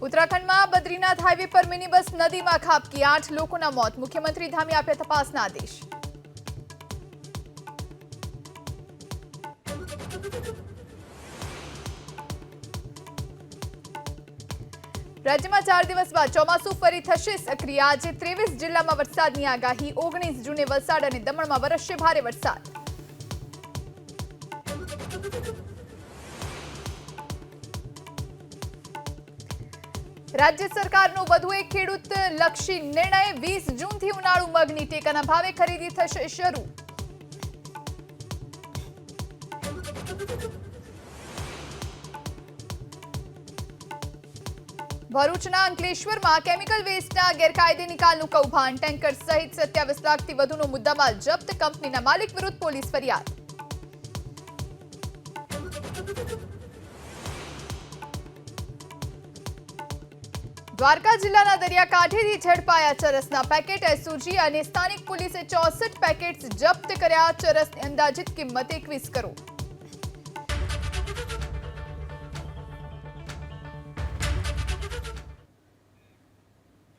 ઉત્તરાખંડમાં બદ્રીનાથ હાઈવે પર mini bus નદીમાં ખાબકી 8 લોકોના મોત। મુખ્યમંત્રી ધામે આપ્યા તપાસના આદેશ। રાજ્યમાં 4 દિવસ બાદ ચોમાસું ફરી થશે સક્રિય। આજે 23 જિલ્લામાં વરસાદની આગાહી। 19 જૂને વલસાડ અને દમણમાં વરસશે ભારે વરસાદ। રાજ્ય સરકારનો વધુ એક ખેડૂત લક્ષી નિર્ણય। 20 જૂનથી ઉનાળુ મગની ટેકાના ભાવે ખરીદી થશે શરૂ। ભરૂચના અંકલેશ્વરમાં કેમિકલ વેસ્ટના ગેરકાયદે નિકાલનું કૌભાંડ। ટેન્કર સહિત 27 લાખથી વધુનો મુદ્દામાલ જપ્ત। કંપનીના માલિક વિરુદ્ધ પોલીસ ફરિયાદ। દ્વારકા જિલ્લાના દરિયાકાંઠેથી ઝડપાયા ચરસના પેકેટ। એસઓજી અને સ્થાનિક પોલીસે 64 પેકેટ્સ જપ્ત કર્યા। ચરસની અંદાજિત કિંમત 21 કરોડ।